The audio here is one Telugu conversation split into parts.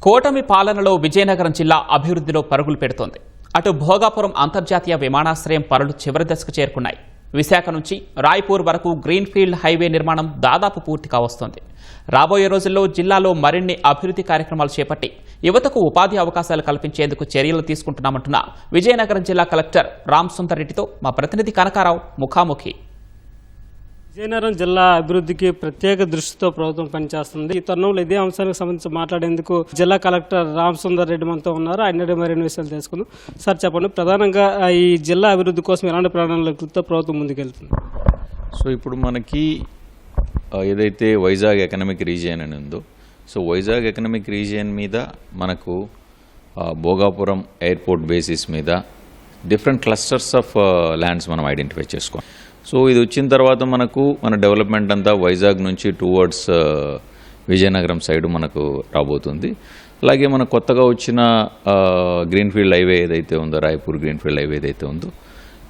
కూటమి పాలనలో విజయనగరం జిల్లా అభివృద్ధిలో పరుగులు పెడుతోంది. అటు భోగాపురం అంతర్జాతీయ విమానాశ్రయం పనులు చివరి దశకు చేరుకున్నాయి. విశాఖ నుంచి రాయ్పూర్ వరకు గ్రీన్ఫీల్డ్ హైవే నిర్మాణం దాదాపు పూర్తి కావస్తోంది. రాబోయే రోజుల్లో జిల్లాలో మరిన్ని అభివృద్ధి కార్యక్రమాలు చేపట్టి యువతకు ఉపాధి అవకాశాలు కల్పించేందుకు చర్యలు తీసుకుంటున్నామంటున్న విజయనగరం జిల్లా కలెక్టర్ రామసుందర్ రెడ్డితో మా ప్రతినిధి కనకారావు ముఖాముఖి. విజయనగరం జిల్లా అభివృద్ధికి ప్రత్యేక దృష్టితో ప్రభుత్వం పనిచేస్తుంది. ఈ తరుణంలో ఇదే అంశానికి సంబంధించి మాట్లాడేందుకు జిల్లా కలెక్టర్ రామసుందర్ రెడ్డి మనతో ఉన్నారు. ఆయన మరిన్ని విషయాలు తెలుసుకుందాం. సార్ చెప్పండి, ప్రధానంగా ఈ జిల్లా అభివృద్ధి కోసం ఎలాంటి ప్రణాళికలతో ప్రభుత్వం ముందుకెళ్తుంది? సో ఇప్పుడు మనకి ఏదైతే వైజాగ్ ఎకనామిక్ రీజియన్ అని ఉందో, సో వైజాగ్ ఎకనామిక్ రీజియన్ మీద మనకు భోగాపురం ఎయిర్పోర్ట్ బేసిస్ మీద డిఫరెంట్ క్లస్టర్స్ ఆఫ్ ల్యాండ్స్ మనం ఐడెంటిఫై చేసుకోవాలి. సో ఇది వచ్చిన తర్వాత మన డెవలప్మెంట్ అంతా వైజాగ్ నుంచి టువర్డ్స్ విజయనగరం సైడ్ మనకు రాబోతుంది. అలాగే మన కొత్తగా వచ్చిన గ్రీన్ఫీల్డ్ హైవే ఏదైతే ఉందో, రాయ్పూర్ గ్రీన్ఫీల్డ్ హైవే ఏదైతే ఉందో,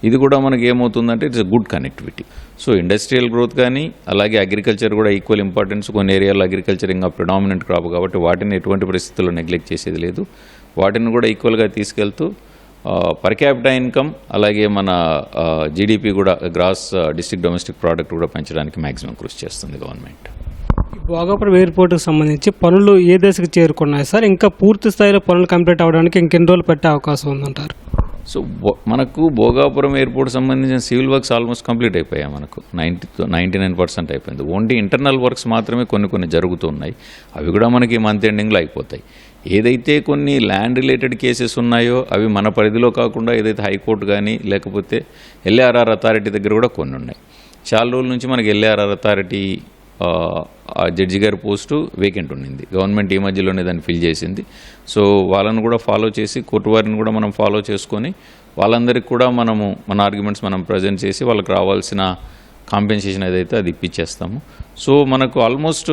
ఇది కూడా మనకి ఏమవుతుందంటే it's good connectivity. So industrial growth కానీ అలాగే అగ్రికల్చర్ కూడా ఈక్వల్ ఇంపార్టెన్స్. కొన్ని ఏరియాలో అగ్రికల్చర్ ఇంకా ప్రిడామినెంట్ క్రాప్ కాబట్టి వాటిని ఎటువంటి పరిస్థితుల్లో నెగ్లెక్ట్ చేసేది లేదు. వాటిని కూడా ఈక్వల్గా తీసుకెళ్తూ పర్ క్యాపిటా ఇన్కమ్ అలాగే మన జీడిపి కూడా గ్రాస్ డిస్ట్రిక్ట్ డొమెస్టిక్ ప్రోడక్ట్ కూడా పెంచడానికి మ్యాక్సిమం కృషి చేస్తుంది గవర్నమెంట్. భోగాపురం ఎయిర్పోర్ట్కి సంబంధించి పనులు ఏ దశకు చేరుకున్నాయి సార్? ఇంకా పూర్తి స్థాయిలో పనులు కంప్లీట్ అవ్వడానికి ఇంకెన్ని రోజులు పెట్టే అవకాశం ఉందంటారు? సో మనకు భోగాపురం ఎయిర్పోర్ట్ సంబంధించిన సివిల్ వర్క్స్ ఆల్మోస్ట్ కంప్లీట్ అయిపోయాయి. మనకు 99% అయిపోయింది. ఓన్లీ ఇంటర్నల్ వర్క్స్ మాత్రమే కొన్ని జరుగుతున్నాయి. అవి కూడా మనకి మంత్ ఎండింగ్లో అయిపోతాయి. ఏదైతే కొన్ని ల్యాండ్ రిలేటెడ్ కేసెస్ ఉన్నాయో అవి మన పరిధిలో కాకుండా ఏదైతే హైకోర్టు కానీ లేకపోతే ఎల్ఏఆర్ఆర్ అథారిటీ దగ్గర కూడా కొన్ని ఉన్నాయి. చాలా రోజుల నుంచి మనకి ఎల్ఏఆర్ఆర్ అథారిటీ జడ్జి గారి పోస్టు వేకెంట్ ఉండింది. గవర్నమెంట్ ఈ మధ్యలోనే దాన్ని ఫిల్ చేసింది. సో వాళ్ళను కూడా ఫాలో చేసి కోర్టు వారిని కూడా మనం ఫాలో చేసుకొని వాళ్ళందరికీ కూడా మన ఆర్గ్యుమెంట్స్ మనం ప్రజెంట్ చేసి వాళ్ళకి రావాల్సిన కాంపెన్సేషన్ ఏదైతే అది ఇప్పించేస్తాము. సో మనకు ఆల్మోస్ట్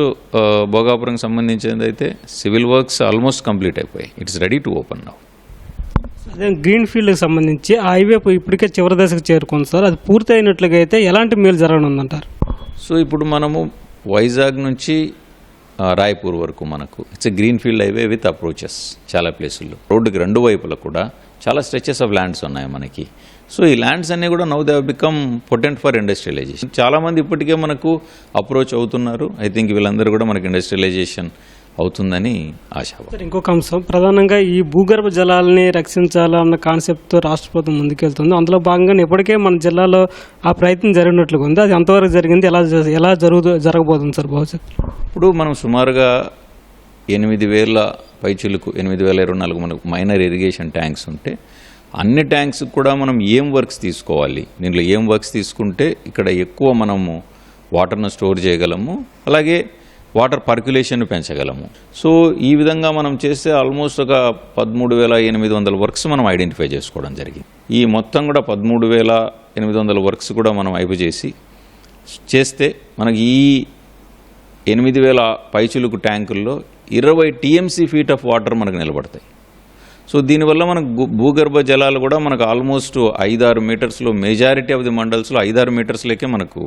భోగాపురంకి సంబంధించినది అయితే సివిల్ వర్క్స్ ఆల్మోస్ట్ కంప్లీట్ అయిపోయాయి. It's ready to open now. అదే గ్రీన్ఫీల్డ్కి సంబంధించి ఆ హైవే ఇప్పటికే చివరి దశకు చేరుకుంది సార్. అది పూర్తి అయినట్లుగా అయితే ఎలాంటి మేలు జరగనుందంటారు? సో ఇప్పుడు మనము వైజాగ్ నుంచి రాయ్పూర్ వరకు మనకు it's a greenfield highway with approaches. చాలా ప్లేసుల్లో రోడ్డుకి రెండు వైపులా కూడా చాలా స్ట్రెచెస్ ఆఫ్ ల్యాండ్స్ ఉన్నాయి మనకి. సో ఈ ల్యాండ్స్ అన్నీ కూడా now they have become potent for industrialization. చాలామంది ఇప్పటికే మనకు అప్రోచ్ అవుతున్నారు. ఐ థింక్ వీళ్ళందరూ కూడా మనకి ఇండస్ట్రియలైజేషన్ అవుతుందని ఆశాభావం. ఇంకొక అంశం, ప్రధానంగా ఈ భూగర్భ జలాలని రక్షించాలన్న కాన్సెప్ట్తో రాష్ట్ర ప్రభుత్వం ముందుకెళ్తుంది. అందులో భాగంగా ఇప్పటికే మన జిల్లాలో ఆ ప్రయత్నం జరిగినట్లుగా ఉంది. అది ఎంతవరకు జరిగింది, ఎలా జరగబోతుంది సార్ భవిష్యత్తు? ఇప్పుడు మనం సుమారుగా 8,000 పైచులకు 8,024 మనకు మైనర్ ఇరిగేషన్ ట్యాంక్స్ ఉంటే అన్ని ట్యాంక్స్ కూడా మనం ఏం వర్క్స్ తీసుకోవాలి, దీంట్లో ఏం వర్క్స్ తీసుకుంటే ఇక్కడ ఎక్కువ మనము వాటర్ను స్టోర్ చేయగలము, అలాగే వాటర్ పర్క్యులేషన్ పెంచగలము. సో ఈ విధంగా మనం చేస్తే ఆల్మోస్ట్ ఒక 13,800 వర్క్స్ మనం ఐడెంటిఫై చేసుకోవడం జరిగింది. ఈ మొత్తం కూడా 13,800 వర్క్స్ కూడా మనం చేస్తే మనకి ఈ 8,000 పైచులకు ట్యాంకుల్లో 20 టీఎంసీ ఫీట్ ఆఫ్ వాటర్ మనకు నిలబడతాయి. సో దీనివల్ల మనకు భూగర్భ జలాలు కూడా మనకు ఆల్మోస్ట్ 5-6 మీటర్స్లో, మెజారిటీ ఆఫ్ ది మండల్స్లో 5-6 మీటర్స్లోకే మనకు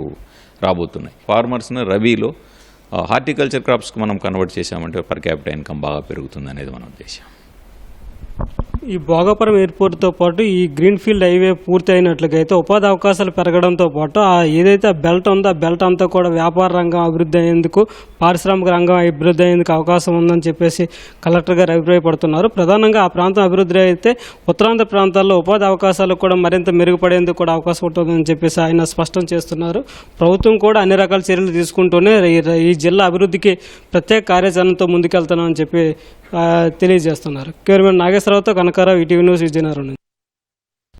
రాబోతున్నాయి. ఫార్మర్స్ని రబీలో హార్టికల్చర్ క్రాప్స్కి మనం కన్వర్ట్ చేసామంటే పర్ క్యాపిటా ఇన్కమ్ బాగా పెరుగుతుంది అనేది మన ఉద్దేశం. ఈ భోగాపురం ఎయిర్పోర్ట్తో పాటు ఈ గ్రీన్ఫీల్డ్ హైవే పూర్తి అయినట్లుగా అయితే ఉపాధి అవకాశాలు పెరగడంతో పాటు ఏదైతే బెల్ట్ ఉందో ఆ బెల్ట్ అంతా కూడా వ్యాపార రంగం అభివృద్ధి అయ్యేందుకు, పారిశ్రామిక రంగం అభివృద్ధి అయ్యేందుకు అవకాశం ఉందని చెప్పేసి కలెక్టర్ గారు అభిప్రాయపడుతున్నారు. ప్రధానంగా ఆ ప్రాంతం అభివృద్ధి అయితే ఉత్తరాంధ్ర ప్రాంతాల్లో ఉపాధి అవకాశాలు కూడా మరింత మెరుగుపడేందుకు కూడా అవకాశం ఉంటుందని చెప్పేసి ఆయన స్పష్టం చేస్తున్నారు. ప్రభుత్వం కూడా అన్ని రకాల చర్యలు తీసుకుంటూనే ఈ జిల్లా అభివృద్ధికి ప్రత్యేక కార్యాచరణతో ముందుకెళ్తున్నామని చెప్పి తెలియజేస్తున్నారు. కెమెరామెన్ నాగేశ్వరరావుతో కనకారావు, ఈటీవీ న్యూస్, విజయనగరం.